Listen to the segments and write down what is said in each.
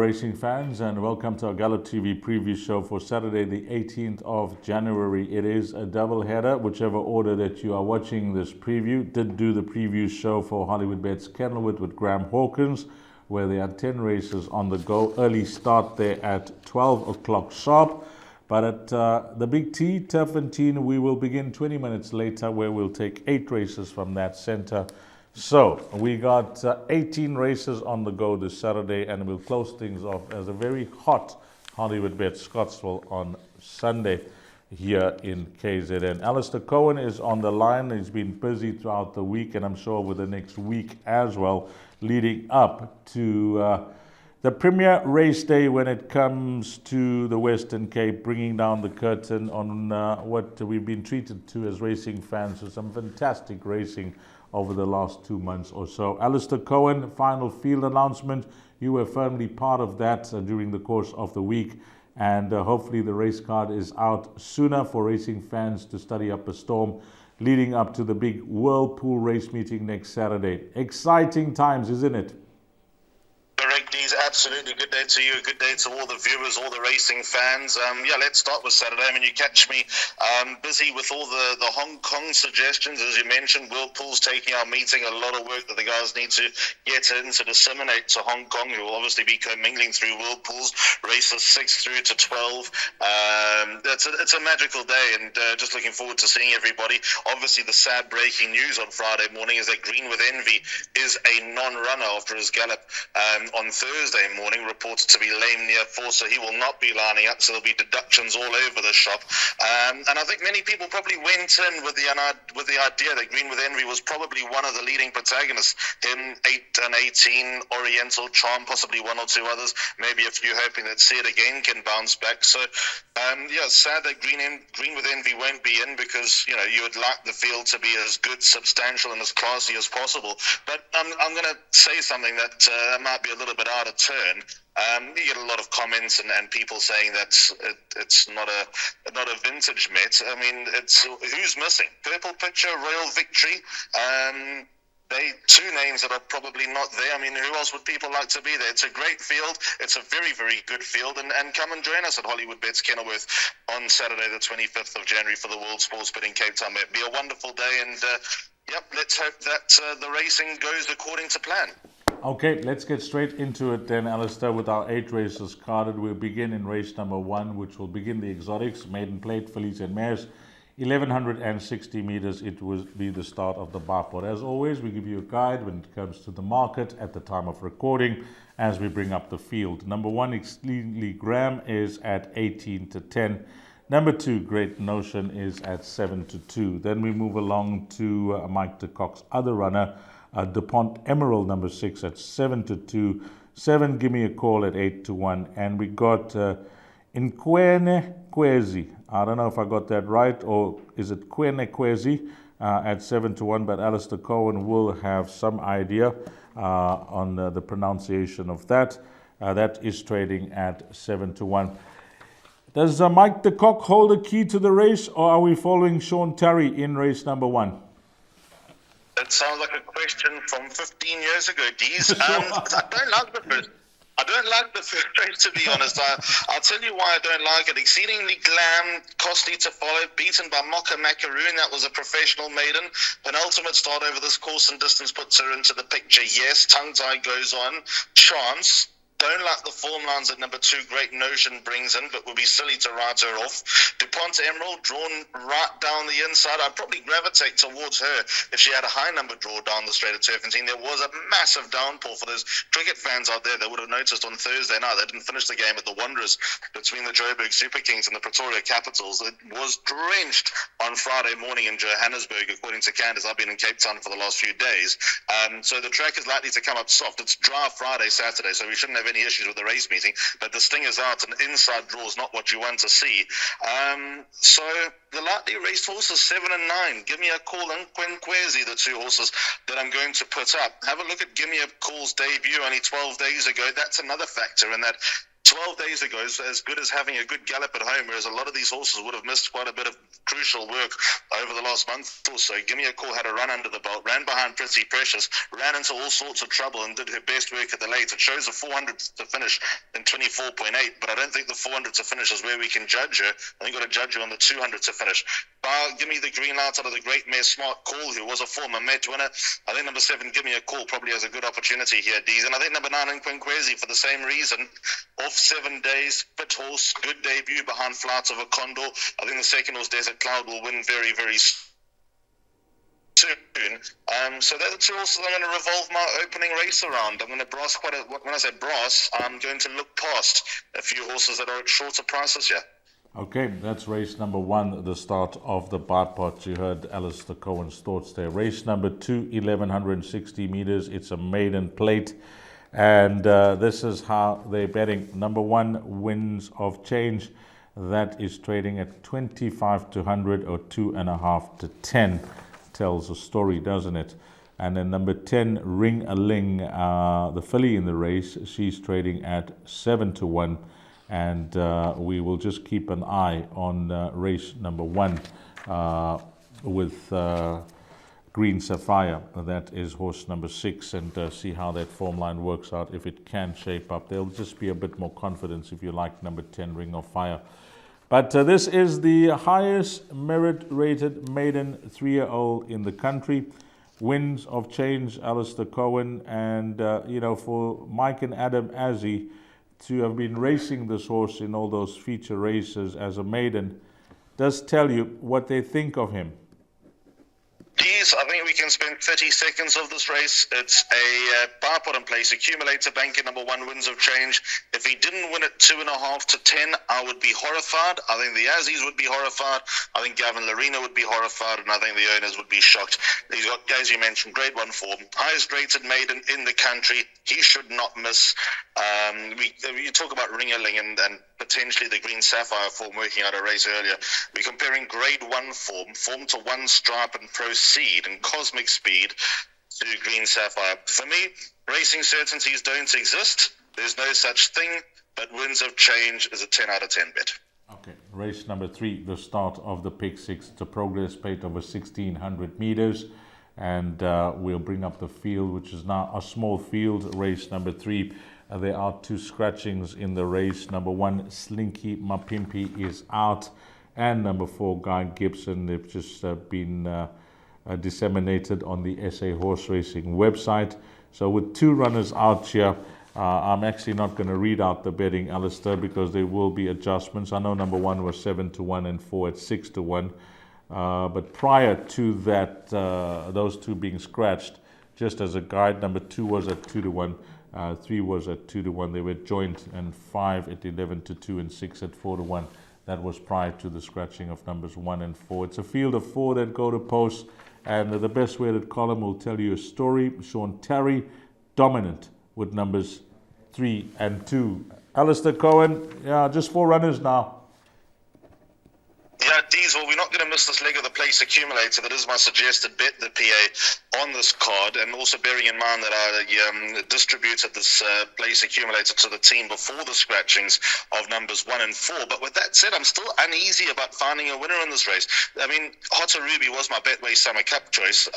racing fans, and welcome to our Gallop TV Preview Show for Saturday, the 18th of January. It is a double header, whichever order that you are watching this preview. Did do the preview show for Hollywoodbets Kenilworth with Graham Hawkins, where there are 10 races on the go. Early start there at 12 o'clock sharp. But at the Big T, Turffontein, we will begin 20 minutes later, where we'll take 8 races from that center. So we got 18 races on the go this Saturday, and we'll close things off as a very hot Hollywoodbets Scottsville on Sunday here in KZN. Alistair Cohen is on the line. He's been busy throughout the week, and I'm sure with the next week as well, leading up to the premier race day when it comes to the Western Cape, bringing down the curtain on what we've been treated to as racing fans for some fantastic racing over the last 2 months or so. Alistair Cohen, final field announcement. You were firmly part of that during the course of the week, and hopefully the race card is out sooner for racing fans to study up a storm leading up to the big Whirlpool race meeting next Saturday. Exciting times, isn't it? Correct, Deez. Absolutely. Good day to you. Good day to all the viewers, all the racing fans. Let's start with Saturday. I mean, you catch me busy with all the Hong Kong suggestions. As you mentioned, Whirlpool's taking our meeting. A lot of work that the guys need to get in to disseminate to Hong Kong, who will obviously be commingling through Whirlpool's races 6 through to 12. It's a magical day, and just looking forward to seeing everybody. Obviously, the sad breaking news on Friday morning is that Green with Envy is a non-runner after his gallop on Thursday morning, reported to be lame near fall, so he will not be lining up, so there'll be deductions all over the shop. And I think many people probably went in with the idea that Green with Envy was probably one of the leading protagonists. Him, 8 and 18, Oriental Charm, possibly one or two others, maybe a few hoping that See It Again can bounce back. So, sad that Green with Envy won't be in, because, you would like the field to be as good, substantial, and as classy as possible. But I'm going to say something that might be a little bit out of turn. You get a lot of comments and people saying that it's not a vintage Met. I mean, it's who's missing? Purple Picture, Royal Victory. They two names that are probably not there. I mean, who else would people like to be there? It's a great field. It's a very, very good field. And come and join us at Hollywoodbets Kenilworth on Saturday, the 25th of January for the World Sports Bet in Cape Town. It'll be a wonderful day. And, let's hope that the racing goes according to plan. Okay, let's get straight into it then, Alistair, with our 8 races carded. We'll begin in race number 1, which will begin the exotics, maiden plate, fillies and mares. 1,160 meters, it will be the start of the barport. As always, we give you a guide when it comes to the market at the time of recording as we bring up the field. Number 1, Exceedingly Graham, is at 18 to 10. Number 2, Great Notion, is at 7 to 2. Then we move along to Mike de Kock's other runner, DuPont Emerald, number 6, at 7 to 2. 7, Give Me a Call, at 8 to 1. And we got Inkwene Kwezi. I don't know if I got that right, or is it Kwene Kwezi, at 7 to 1, but Alistair Cohen will have some idea on the pronunciation of that. That is trading at 7 to 1. Does Mike de Kock hold a key to the race, or are we following Sean Terry in race number 1? That sounds like a question from 15 years ago, Deez. I don't like the first race, to be honest. I'll tell you why I don't like it. Exceedingly Glam, costly to follow, beaten by Mocha Macaroon. That was a professional maiden. Penultimate start over this course and distance puts her into the picture. Yes, tongue tie goes on. Chance. Don't like the form lines that number 2, Great Notion, brings in, but would be silly to write her off. DuPont Emerald, drawn right down the inside. I'd probably gravitate towards her if she had a high number draw down the straight at Turffontein. There was a massive downpour for those cricket fans out there that would have noticed on Thursday night. They didn't finish the game at the Wanderers between the Joburg Super Kings and the Pretoria Capitals. It was drenched on Friday morning in Johannesburg, according to Candace. I've been in Cape Town for the last few days. So the track is likely to come up soft. It's dry Friday, Saturday, so we shouldn't have any issues with the race meeting, but the sting is out and inside draw is not what you want to see. So the lightly raced horses 7 and 9, Give Me a Call and Quenquezi, the 2 horses that I'm going to put up. Have a look at Give Me a Call's debut only 12 days ago. That's another factor in that 12 days ago is as good as having a good gallop at home, whereas a lot of these horses would have missed quite a bit of crucial work over the last month or so. Give Me a Call had a run under the belt, ran behind Pretty Precious, ran into all sorts of trouble and did her best work at the late. It shows a 400 to finish in 24.8, but I don't think the 400 to finish is where we can judge her. I think we've got to judge her on the 200 to finish. Give me the green light out of the great mare Smart Call, who was a former Met winner. I think number 7, Give Me a Call, probably has a good opportunity here, Dees. And I think number 9, Quinquezi, for the same reason. Off 7 days, fit horse, good debut behind Flight of a Condor. I think the second horse, Desert Cloud, will win very, very soon. So they're the 2 horses I'm going to revolve my opening race around. I'm going to brass when I say brass, I'm going to look past a few horses that are at shorter prices here. Okay, that's race number 1, the start of the bar pot. You heard Alistair Cohen's thoughts there. Race number 2, 1160 meters. It's a maiden plate. And this is how they're betting. Number 1, Winds of Change. That is trading at 25 to 100 or 2.5 to 10. Tells a story, doesn't it? And then number 10, Ring a Ling, the filly in the race. She's trading at 7 to 1. And we will just keep an eye on race number 1 with Green Sapphire. That is horse number 6, and see how that form line works out, if it can shape up. There'll just be a bit more confidence if you like number 10, Ring of Fire. But this is the highest merit-rated maiden 3-year-old in the country. Winds of Change, Alistair Cohen, and for Mike and Adam Azzi to have been racing this horse in all those feature races as a maiden does tell you what they think of him. Geez, I think we can spend 30 seconds of this race. It's a bar pot in place, accumulator banker number 1, Winds of Change. If he didn't win at 2.5 to 10, I would be horrified. I think the Azzies would be horrified. I think Gavin Larena would be horrified, and I think the owners would be shocked. He's got, as you mentioned, grade 1 form, highest rated maiden in the country. He should not miss. You talk about Ring-a-Ling and potentially the Green Sapphire form working out a race earlier. We're comparing grade 1 form to One Stripe and Proceed and Cosmic Speed to Green Sapphire. For me, racing certainties don't exist. There's no such thing, but Winds of Change is a 10 out of 10 bet. Okay, race number 3, the start of the Pick 6. It's a progress plate over 1,600 meters. And we'll bring up the field, which is now a small field. Race number 3. There are 2 scratchings in the race. Number 1, Slinky Mapimpi is out. And number 4, Guy Gibson. They've just been disseminated on the SA Horse Racing website. So with 2 runners out here, I'm actually not going to read out the betting, Alistair, because there will be adjustments. I know number 1 was 7 to 1 and 4 at 6 to 1. But prior to that, those 2 being scratched, just as a guide, number 2 was at 2 to 1. 3 was at 2 to 1. They were joint, and 5 at 11 to 2 and 6 at 4 to 1. That was prior to the scratching of numbers 1 and 4. It's a field of 4 that go to post, and the best weighted column will tell you a story. Sean Terry, dominant with numbers 3 and 2. Alistair Cohen, just 4 runners now. Yeah, Diesel, we're not going to miss this leg of the place accumulator. That is my suggested bet, the PA, on this card. And also bearing in mind that I distributed this place accumulator to the team before the scratchings of numbers 1 and 4. But with that said, I'm still uneasy about finding a winner in this race. I mean, Hotter Ruby was my Betway Summer Cup choice.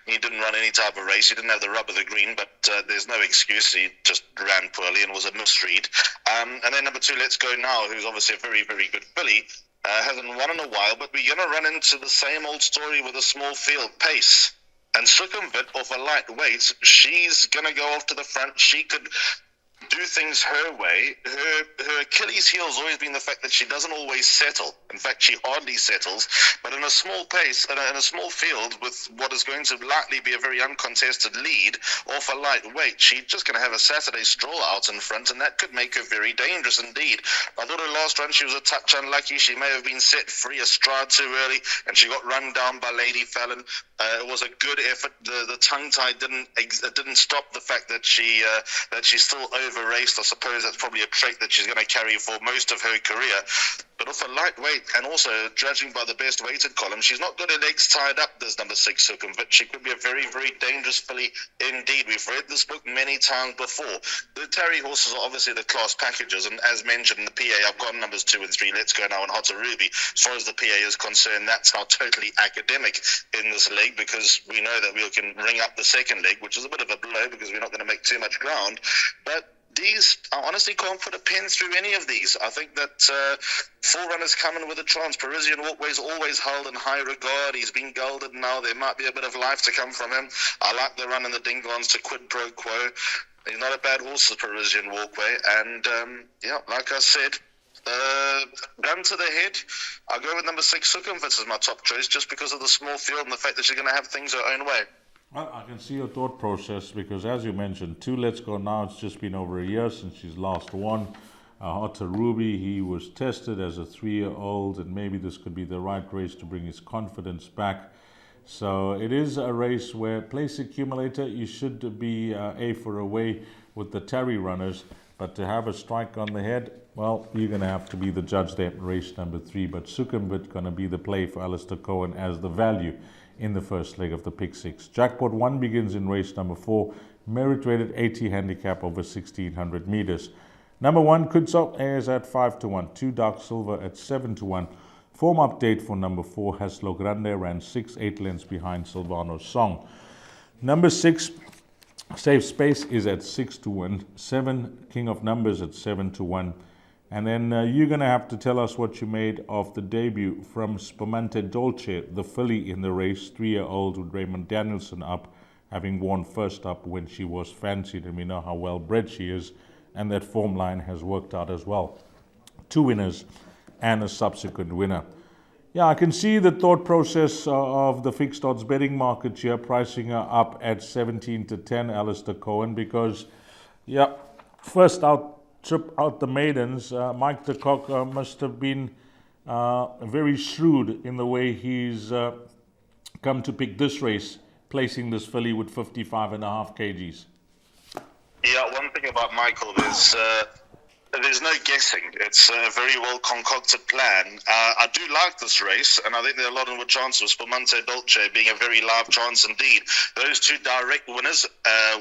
He didn't run any type of race. He didn't have the rub of the green, but there's no excuse. He just ran poorly and was a misread. And then number 2, Let's Go Now, who's obviously a very, very good filly. Hasn't won in a while, but we're going to run into the same old story with a small field pace. And Sukhumvit, off a lightweight, she's going to go off to the front. She could do things her way. Her Achilles heel has always been the fact that she doesn't always settle. In fact, she hardly settles. But in a small pace, in a small field, with what is going to likely be a very uncontested lead off a lightweight, she's just going to have a Saturday stroll out in front, and that could make her very dangerous indeed. I thought her last run she was a touch unlucky. She may have been set free a stride too early, and she got run down by Lady Fallon. It was a good effort. The tongue tie didn't stop the fact that she still owed over-raced. I suppose that's probably a trait that she's going to carry for most of her career. But off a lightweight, and also judging by the best weighted column, she's not got her legs tied up, this number 6 Sukhumvit. She could be a very, very dangerous filly indeed. We've read this book many times before. The Tarry horses are obviously the class packages, and as mentioned in the PA, I've got numbers 2 and 3. Let's Go Now and Hotter Ruby. As far as the PA is concerned, that's now totally academic in this leg, because we know that we can ring up the second leg, which is a bit of a blow because we're not going to make too much ground. But these, I honestly can't put a pen through any of these. I think that Forerunners coming with a chance. Parisian Walkway's always held in high regard. He's been gelded now. There might be a bit of life to come from him. I like the run in the Dingons to Quid Pro Quo. He's not a bad horse, the Parisian Walkway. And, like I said, gun to the head, I'll go with number 6 Sukhumvit as my top choice, just because of the small field and the fact that she's going to have things her own way. Well, I can see your thought process, because as you mentioned, 2 Let's Go Now, it's just been over a year since she's last won. Hotter Ruby, he was tested as a 3-year-old, and maybe this could be the right race to bring his confidence back. So it is a race where place accumulator, you should be A for away with the Tarry runners, but to have a strike on the head, well, you're going to have to be the judge there in race number 3. But Sukhumvit going to be the play for Alistair Cohen as the value in the first leg of the Pick 6. Jackpot 1 begins in race number 4, merit rated 80 handicap over 1600 meters. Number 1, Kutsop is at 5-1, 2 Dark Silver at 7-1. Form update for number 4, Haslo Grande, ran 6-8 lengths behind Silvano's Song. Number 6, Safe Space is at 6-1, 7 King of Numbers at 7-1. And then you're going to have to tell us what you made of the debut from Spumante Dolce, the filly in the race, 3-year-old with Raymond Danielson up, having won first up when she was fancied, and we know how well bred she is, and that form line has worked out as well. 2 winners and a subsequent winner. Yeah, I can see the thought process of the fixed odds betting market here, pricing her up at 17-10, Alistair Cohen, because, first trip out the maidens, Mike de Kock must have been very shrewd in the way he's come to pick this race, placing this filly with 55.5 kgs. Yeah, one thing about Michael is there's no guessing. It's a very well concocted plan. I do like this race, and I think there are a lot of chances. Spumante Dolce being a very live chance indeed. Those 2 direct winners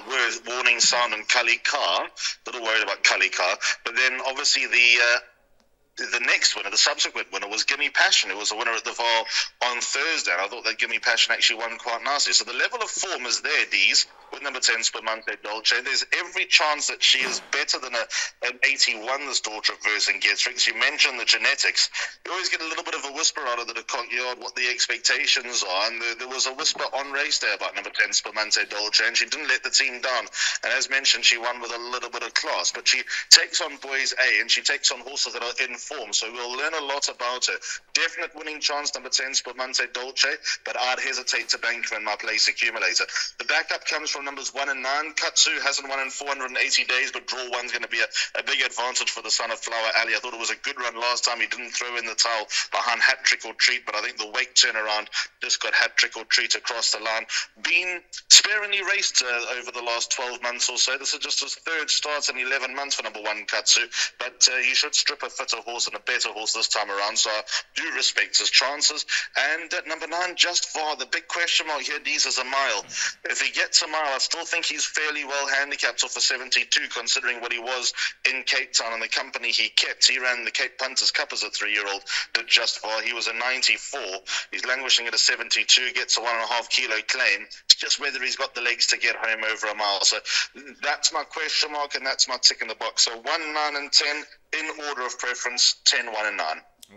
were Warning Sound and Kali Car. A little worried about Kali Car. But then obviously the next winner, the subsequent winner, was Gimme Passion, who was a winner at the Val on Thursday. And I thought that Gimme Passion actually won quite nicely. So the level of form is there, Dees, with number 10, Spumante Dolce. There's every chance that she is better than an 81, this daughter of Vercingetorix. You mentioned the genetics. You always get a little bit of a whisper out of the Cock Yard, what the expectations are. And there was a whisper on race day about number 10, Spumante Dolce, and she didn't let the team down. And as mentioned, she won with a little bit of class. But she takes on boys A, and she takes on horses that are in form, so we'll learn a lot about her. Definite winning chance, number 10, Spumante Dolce, but I'd hesitate to bank her in my place accumulator. The backup comes from numbers 1 and 9. Katsu hasn't won in 480 days, but draw 1's going to be a big advantage for the son of Flower Alley. I thought it was a good run last time. He didn't throw in the towel behind Hat Trick or Treat, but I think the weight turnaround just got Hat Trick or Treat across the line. Been sparingly raced over the last 12 months or so. This is just his 3rd start in 11 months for number 1, Katsu, but he should strip a fitter horse and a better horse this time around, so I do respect his chances. And at number 9, Just Var, the big question mark here, Dees, is a mile. If he gets a mile, I still think he's fairly well handicapped off a 72, considering what he was in Cape Town and the company he kept. He ran the Cape Punters Cup as a 3-year-old, did Just Var. He was a 94. He's languishing at a 72, gets a 1.5 kilo claim. It's just whether he's got the legs to get home over a mile. So that's my question mark, and that's my tick in the box. So 1, 9, and 10 in order of preference, 10, 1, and 9.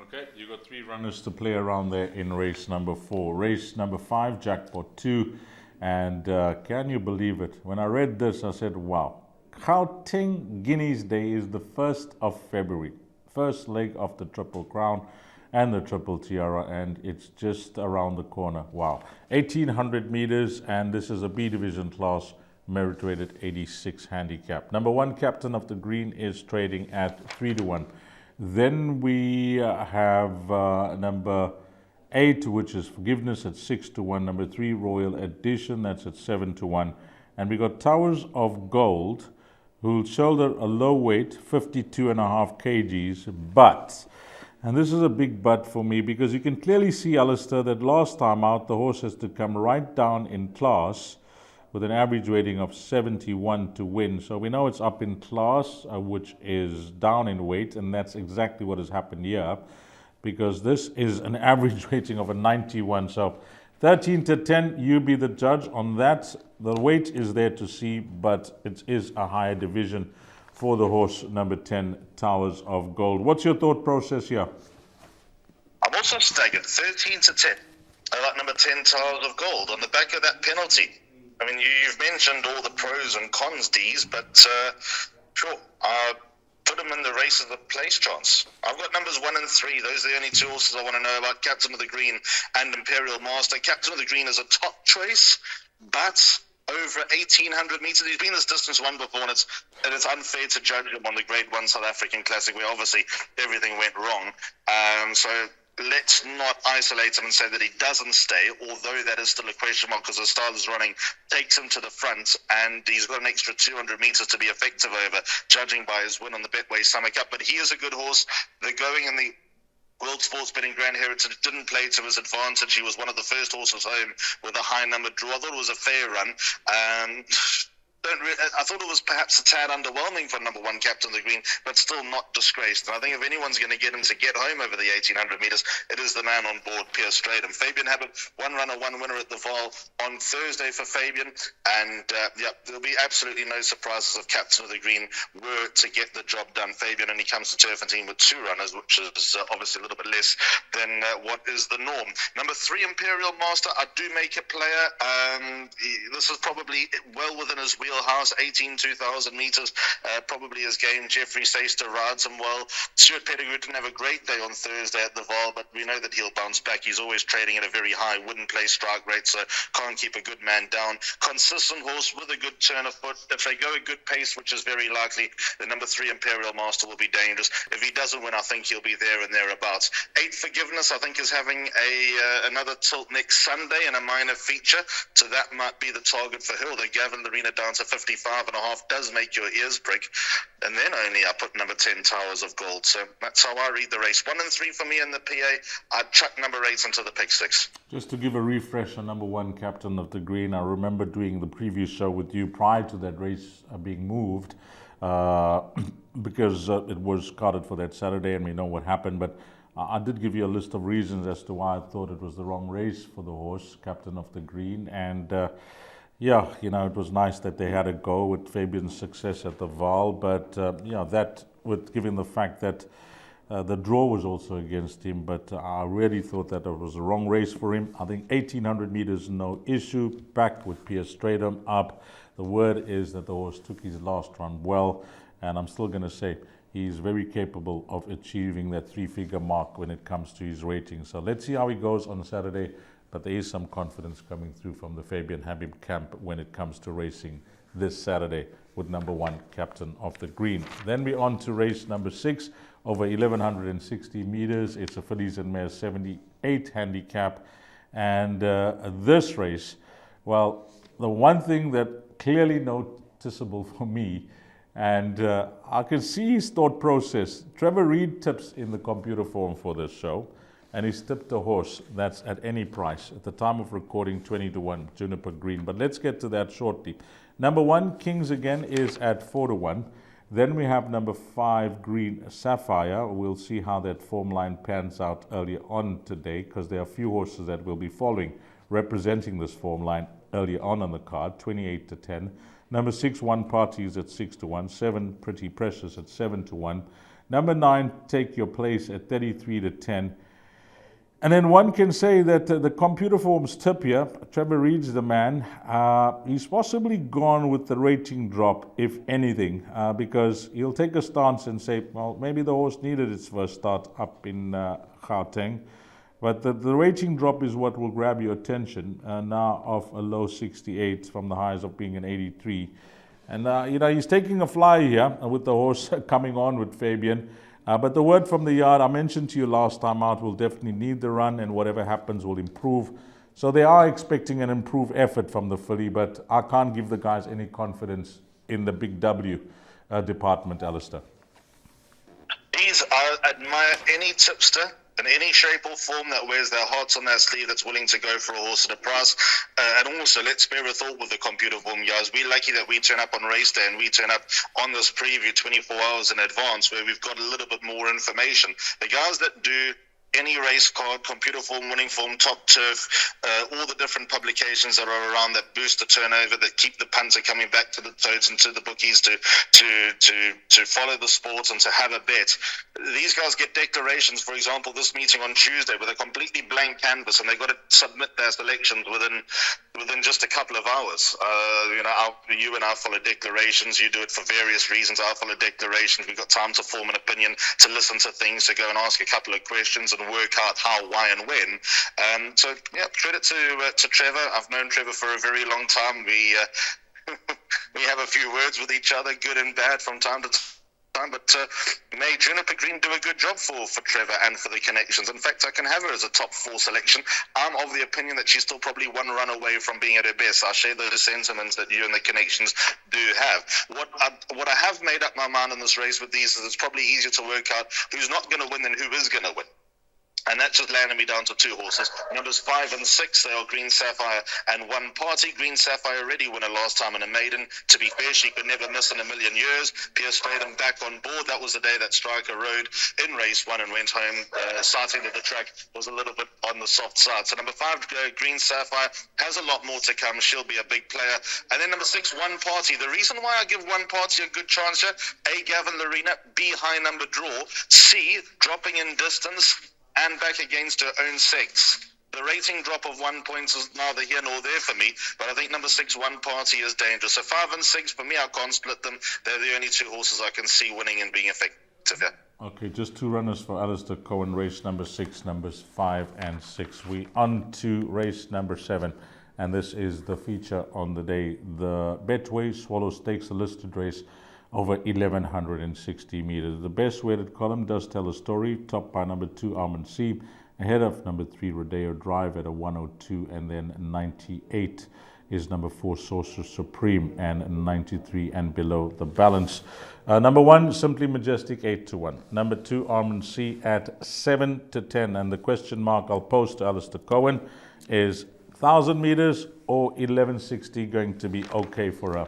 Okay, you got 3 runners to play around there in race number 4. Race number 5, Jackpot 2. And can you believe it? When I read this, I said, wow. Gauteng Guineas Day is the 1st of February. First leg of the Triple Crown and the Triple Tiara, and it's just around the corner. Wow. 1800 meters, and this is a B division class, merit rated 86 handicap. Number 1, Captain of the Green, is trading at 3-1. Then we have number 8, which is Forgiveness, at 6-1. Number 3, Royal Edition, that's at 7-1. And we got Towers of Gold, who'll shoulder a low weight, 52.5 kgs, but, and this is a big but for me, because you can clearly see, Alistair, that last time out the horse has to come right down in class with an average rating of 71 to win. So we know it's up in class, which is down in weight, and that's exactly what has happened here, because this is an average rating of a 91. So 13 to 10, you be the judge on that. The weight is there to see, but it is a higher division for the horse number 10, Towers of Gold. What's your thought process here? I'm also staggered, 13 to 10. I like number 10, Towers of Gold, on the back of that penalty. I mean, you've mentioned all the pros and cons, D's, but sure, put them in the race as a place chance. I've got numbers 1 and 3. Those are the only two horses I want to know about, Captain of the Green and Imperial Master. Captain of the Green is a top choice, but over 1,800 metres. He's been this distance one before, and it's unfair to judge him on the Grade 1 South African Classic, where obviously everything went wrong. So let's not isolate him and say that he doesn't stay, although that is still a question mark, because the style is running takes him to the front, and he's got an extra 200 metres to be effective over, judging by his win on the Betway Summer Cup. But he is a good horse. The going in the World Sports Betting Grand Heritage didn't play to his advantage. He was one of the first horses home with a high number draw. I thought it was a fair run. I thought it was perhaps a tad underwhelming for number 1, Captain of the Green, but still not disgraced. And I think if anyone's going to get him to get home over the 1,800 metres, it is the man on board, Pierce Stratham. Fabian Habit, 1 runner, 1 winner at the Val on Thursday for Fabian. And there'll be absolutely no surprises if Captain of the Green were to get the job done. Fabian only comes to Turffontein with 2 runners, which is obviously a little bit less than what is the norm. Number 3, Imperial Master, I do make a player. This is probably well within his wheelhouse, 2,000 metres, probably his game. Jeffrey Saister rides him well. Stuart Pettigrew didn't have a great day on Thursday at the Val, but we know that he'll bounce back. He's always trading at a very high wouldn't play strike rate, so can't keep a good man down. Consistent horse with a good turn of foot. If they go a good pace, which is very likely, the number 3 Imperial Master will be dangerous. If he doesn't win, I think he'll be there and thereabouts. 8 Forgiveness, I think, is having another tilt next Sunday in a minor feature, so that might be the target for her. The Gavin Arena down to 55.5 does make your ears prick. And then only I put number 10, Towers of Gold. So that's how I read the race. 1 and 3 for me in the PA. I'd chuck number 8 into the pick 6. Just to give a refresh on number 1, Captain of the Green, I remember doing the preview show with you prior to that race being moved because it was carded for that Saturday, and we know what happened. But I did give you a list of reasons as to why I thought it was the wrong race for the horse, Captain of the Green. And it was nice that they had a go with Fabian's success at the Val, but that with given the fact that the draw was also against him, but I really thought that it was the wrong race for him. I think 1,800 meters, no issue. Back with Pierce Stratham up. The word is that the horse took his last run well, and I'm still going to say he's very capable of achieving that 3-figure mark when it comes to his rating. So let's see how he goes on Saturday. But there is some confidence coming through from the Fabian Habib camp when it comes to racing this Saturday with number 1, Captain of the Green. Then we're on to race number 6 over 1,160 meters. It's a fillies and mares 78 handicap. And this race, well, the one thing that clearly noticeable for me, and I can see his thought process. Trevor Reed tips in the computer form for this show. And he's tipped a horse that's at any price. At the time of recording, 20 to 1, Juniper Green. But let's get to that shortly. Number 1, Kings again, is at 4 to 1. Then we have number 5, Green Sapphire. We'll see how that form line pans out earlier on today, because there are a few horses that will be following, representing this form line earlier on the card, 28 to 10. Number 6, One Party, is at 6 to 1. 7, Pretty Precious, at 7 to 1. Number 9, Take Your Place, at 33 to 10. And then one can say that the computer form's tip here, Trevor Reed's the man. He's possibly gone with the rating drop, if anything, because he'll take a stance and say, well, maybe the horse needed its first start up in Gauteng. But the rating drop is what will grab your attention now of a low 68 from the highs of being an 83. And, he's taking a fly here with the horse coming on with Fabian. But the word from the yard, I mentioned to you last time out, will definitely need the run, and whatever happens will improve. So they are expecting an improved effort from the filly, but I can't give the guys any confidence in the big W. department, Alistair? I admire any tipster in any shape or form that wears their hearts on their sleeve, that's willing to go for a horse at a price. And also, let's spare a thought with the computer boom, guys. We're lucky that we turn up on race day and we turn up on this preview 24 hours in advance, where we've got a little bit more information. The guys that do any race card, computer form, winning form, top turf, all the different publications that are around that boost the turnover, that keep the punter coming back to the totes and to the bookies to follow the sport and to have a bet. These guys get declarations, for example, this meeting on Tuesday with a completely blank canvas, and they've got to submit their selections within just a couple of hours. You and I follow declarations. You do it for various reasons. I follow declarations. We've got time to form an opinion, to listen to things, to go and ask a couple of questions and work out how, why, and when. Credit to Trevor. I've known Trevor for a very long time. We have a few words with each other, good and bad, from time to time. But may Juniper Green do a good job for Trevor and for the connections. In fact, I can have her as a top 4 selection. I'm of the opinion that she's still probably one run away from being at her best. I share those sentiments that you and the connections do have. What I have made up my mind in this race with these is it's probably easier to work out who's not going to win than who is going to win. And that just landed me down to 2 horses. Numbers 5 and 6, they are Green Sapphire and One Party. Green Sapphire already won a last time in a maiden. To be fair, she could never miss in a million years. Pierce Faden back on board. That was the day that Striker rode in race 1 and went home. Starting at the track was a little bit on the soft side. So number 5, Green Sapphire, has a lot more to come. She'll be a big player. And then number 6, One Party. The reason why I give One Party a good chance here, A, Gavin Lorena, B, high number draw, C, dropping in distance and back against her own sex. The rating drop of 1 point is neither here nor there for me, but I think number 6, One Party, is dangerous. So 5 and 6, for me, I can't split them. They're the only 2 horses I can see winning and being effective here. Okay, just 2 runners for Alistair Cohen, race number 6, numbers 5 and 6. We on to race number 7, and this is the feature on the day. The Betway Swallow Stakes, a listed race over 1,160 meters. The best weighted column does tell a story, topped by number 2, Almond C, ahead of number 3, Rodeo Drive at a 102, and then 98 is number 4, Sorcerer Supreme, and 93 and below the balance. Number 1, Simply Majestic, 8-1. Number 2, Almond C at 7-10, and the question mark I'll pose to Alistair Cohen is 1,000 meters or 1160 going to be okay for her?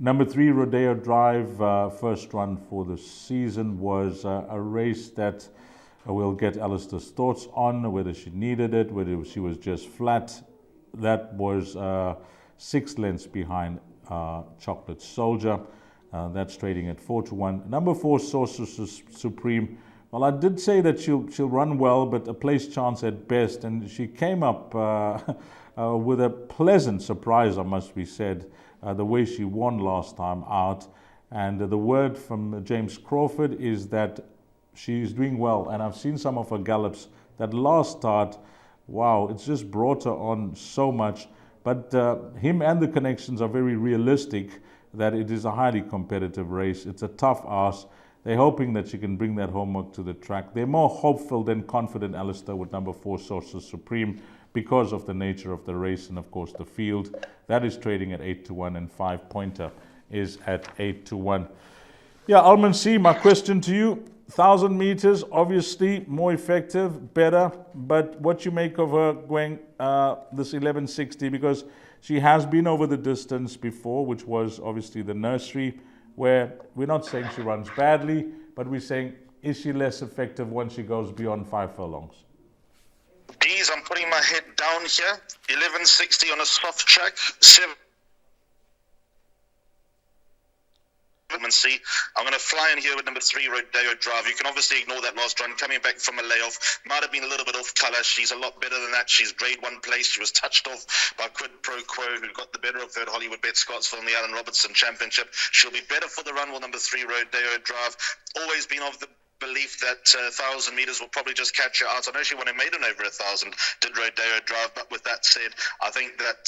Number 3, Rodeo Drive, first run for the season, was a race that we'll get Alistair's thoughts on, whether she needed it, whether she was just flat. That was 6 lengths behind Chocolate Soldier. That's trading at 4-1. Number 4, Sorcerer Supreme. Well, I did say that she'll run well, but a place chance at best, and she came up with a pleasant surprise, I must be said. The way she won last time out, and the word from James Crawford is that she's doing well, and I've seen some of her gallops. That last start, wow, it's just brought her on so much, but him and the connections are very realistic that it is a highly competitive race. It's a tough ask. They're hoping that she can bring that homework to the track. They're more hopeful than confident, Alistair, with number 4, Sorcerer Supreme, because of the nature of the race and, of course, the field. That is trading at 8-1, and 5 Pointer is at 8-1. Yeah, Almond C, my question to you. 1,000 meters, obviously more effective, better, but what you make of her going this 1160, because she has been over the distance before, which was obviously the nursery, where we're not saying she runs badly, but we're saying, is she less effective once she goes beyond 5 furlongs? D's, I'm putting my head down here. 1160 on a soft track. 7. I'm going to fly in here with number 3, Rodeo Drive. You can obviously ignore that last run. Coming back from a layoff, might have been a little bit off colour. She's a lot better than that. She's grade 1 place. She was touched off by Quid Pro Quo, who got the better of her at Hollywoodbets Scottsville in the Alan Robertson Championship. She'll be better for the run with number 3, Rodeo Drive. Always been of the belief that 1,000 meters will probably just catch her out. I know she won a maiden over 1,000, did Rodeo Drive, but with that said, I think that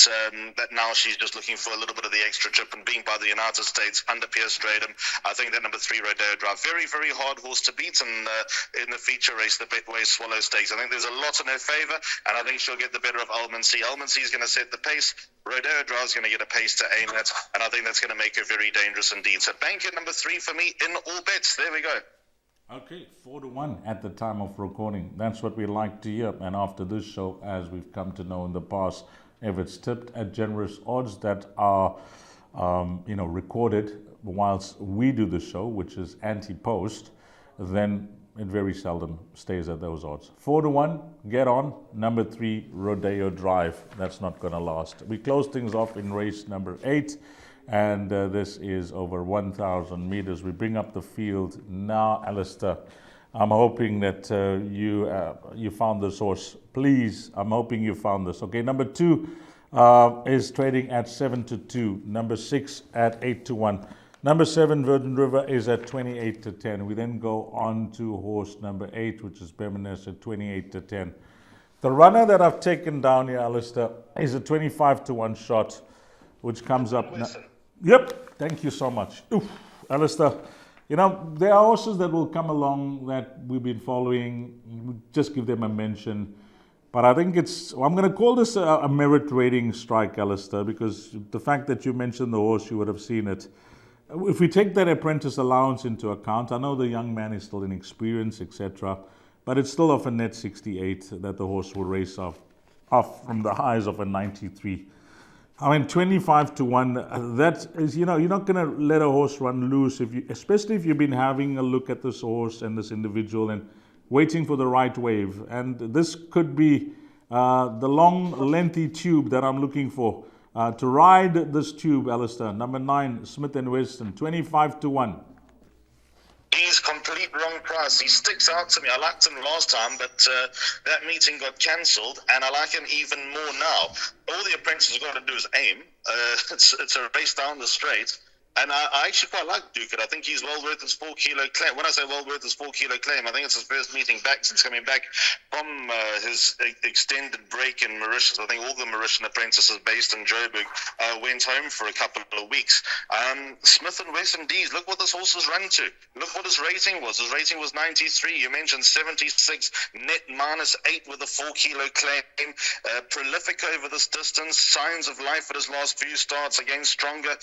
that now she's just looking for a little bit of the extra trip, and being by the United States under Pierce Stratum, I think that number 3 Rodeo Drive, very, very hard horse to beat, and in the feature race, the Betway Swallow Stakes, I think there's a lot in her favour, and I think she'll get the better of Almancy. Almancy is going to set the pace. Rodeo Drive is going to get a pace to aim at, and I think that's going to make her very dangerous indeed. So bank at number 3 for me in all bets. There we go. Okay, 4-1 at the time of recording. That's what we like to hear. And after this show, as we've come to know in the past, if it's tipped at generous odds that are, recorded whilst we do the show, which is anti-post, then it very seldom stays at those odds. 4-1, get on. Number 3, Rodeo Drive. That's not going to last. We close things off in race number 8. And this is over 1,000 meters. We bring up the field now, Alistair. I'm hoping that you found this horse. Please, I'm hoping you found this. Okay, number 2 is trading at 7-2. Number 6 at 8-1. Number 7, Virgin River, is at 28-10. We then go on to horse number 8, which is Bemenes, at 28-10. The runner that I've taken down here, Alistair, is a 25-1 shot, which comes up now. Yep, thank you so much. Oof, Alistair, there are horses that will come along that we've been following. We just give them a mention. But I think I'm going to call this a merit rating strike, Alistair, because the fact that you mentioned the horse, you would have seen it. If we take that apprentice allowance into account, I know the young man is still inexperienced, etc., but it's still off a net 68 that the horse will race off from the highs of a 93. I mean, 25-1, that is, you're not going to let a horse run loose, especially if you've been having a look at this horse and this individual and waiting for the right wave. And this could be the long, lengthy tube that I'm looking for. To ride this tube, Alistair, number 9, Smith & Wesson, 25-1. He's complete wrong price. He sticks out to me. I liked him last time, but that meeting got cancelled, and I like him even more now. All the apprentices have got to do is aim. It's a race down the straight. And I actually quite like Ducat. I think he's well worth his 4 kilo claim. When I say well worth his 4 kilo claim, I think it's his first meeting back since coming back from his extended break in Mauritius. I think all the Mauritian apprentices based in Joburg went home for a couple of weeks. Smith & Wesson D's, look what this horse has run to. Look what his rating was. His rating was 93. You mentioned 76, net -8 with a 4 kilo claim. Prolific over this distance. Signs of life at his last few starts, again stronger.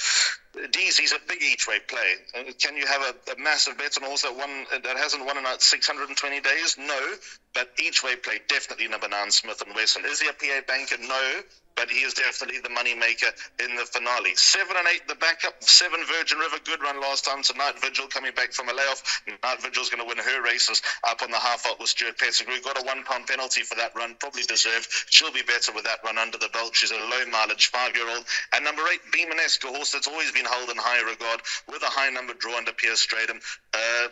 D's, he's a big each-way play. Can you have a massive bet on a horse that hasn't won in 620 days? No, but each-way play, definitely number 9, Smith & Wesson. Is he a PA banker? No, but he is definitely the money maker in the finale. 7 and 8, the backup. 7, Virgin River, good run last time to Night Vigil, coming back from a layoff. Night Vigil's going to win her races up on the half-out with Stuart Pettigrew. Got a £1 penalty for that run, probably deserved. She'll be better with that run under the belt. She's a low-mileage 5-year-old. And number 8, Beemanesque, a horse that's always been held in high regard, with a high number draw under Pierce Stratum.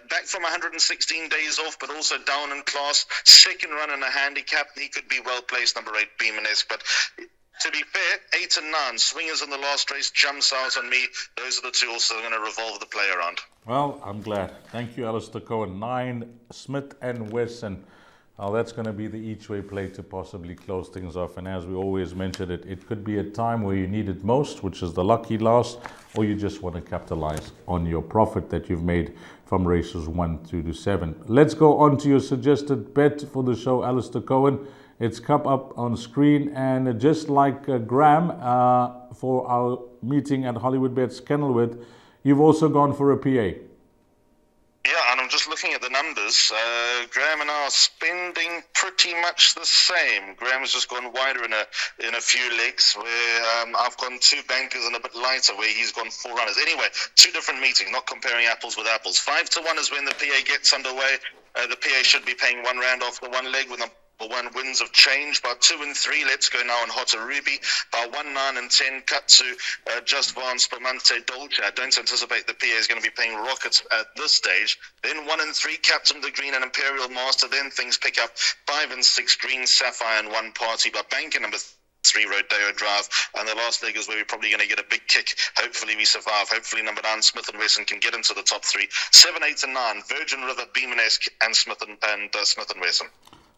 Back from 116 days off, but also down in class. Second run in a handicap. He could be well placed, number 8, Beemanesque. But to be fair, 8 and 9, swingers in the last race, jumps out on me. Those are the two horses that are going to revolve the play around. Well, I'm glad. Thank you, Alistair Cohen. 9, Smith & Wesson. That's going to be the each-way play to possibly close things off. And as we always mentioned, it could be a time where you need it most, which is the lucky last, or you just want to capitalize on your profit that you've made from races 1 through to 7. Let's go on to your suggested bet for the show, Alistair Cohen. It's come up on screen, and just like Graham for our meeting at Hollywoodbets Kenilworth, you've also gone for a PA. Yeah, and I'm just looking at the numbers. Graham and I are spending pretty much the same. Graham has just gone wider in a few legs, where I've gone 2 bankers and a bit lighter, where he's gone 4 runners. Anyway, 2 different meetings, not comparing apples with apples. 5-1 is when the PA gets underway. The PA should be paying £1 off the one leg with a 1 wins of change. By 2 and 3, let's go now on Hotter Ruby. By 1, 9 and 10, cut to Just Vance Spumante Dolce. I don't anticipate the PA is going to be paying rockets at this stage. Then 1 and 3, Captain the Green and Imperial Master. Then things pick up 5 and 6, Green Sapphire and 1 Party. By banker number 3 Rodeo Drive, and the last leg is where we're probably going to get a big kick. Hopefully we survive. Hopefully number 9 Smith & Wesson can get into the top 3. 7, 8 and 9 Virgin River, Beamanesque and Smith & Wesson.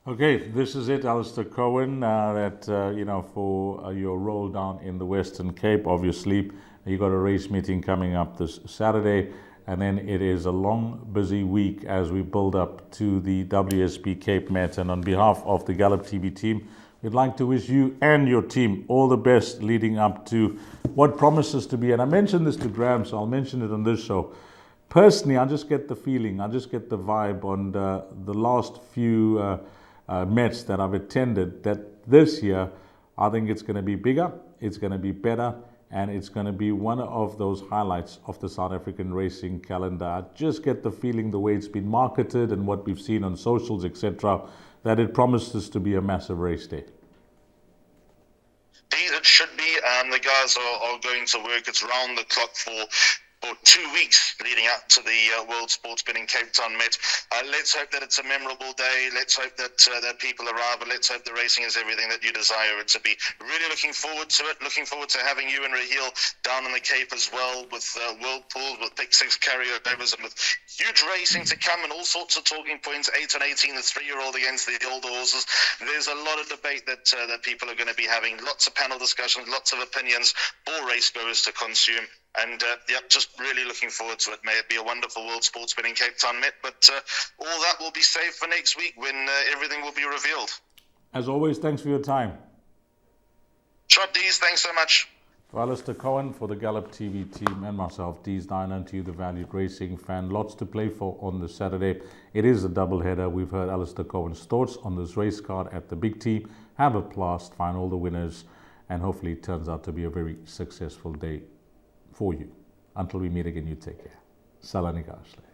Okay, this is it, Alistair Cohen, for your roll down in the Western Cape. Obviously, you got a race meeting coming up this Saturday, and then it is a long, busy week as we build up to the WSB Cape Met. And on behalf of the Gallop TV team, we'd like to wish you and your team all the best leading up to what promises to be, and I mentioned this to Graham, so I'll mention it on this show. Personally, I just get the feeling, I just get the vibe on the last few Mets that I've attended, that this year I think it's going to be bigger, it's going to be better, and it's going to be one of those highlights of the South African racing calendar. I just get the feeling, the way it's been marketed and what we've seen on socials, etc., that it promises to be a massive race day. It should be. The guys are going to work. It's round the clock for 2 weeks leading up to the World Sports Betting Cape Town Met. Let's hope that it's a memorable day. Let's hope that people arrive, and let's hope the racing is everything that you desire it to be. Really looking forward to it. Looking forward to having you and Raheel down in the Cape as well, with Whirlpool, with Pick 6 carryovers, and with huge racing to come and all sorts of talking points. 8 and 18, the 3-year-old against the older horses. There's a lot of debate that people are going to be having. Lots of panel discussions, lots of opinions for racegoers to consume. And just really looking forward to it. May it be a wonderful World Sports Betting Cape Town Met, but all that will be saved for next week when everything will be revealed. As always, thanks for your time. Shot D's, thanks so much. For Alistair Cohen, for the Gallop TV team, and myself, D's Dine, and to you, the valued racing fan. Lots to play for on the Saturday. It is a doubleheader. We've heard Alistair Cohen's thoughts on this race card at the big T. Have a blast, find all the winners, and hopefully it turns out to be a very successful day for you. Until we meet again, you take care. Salani Gashle.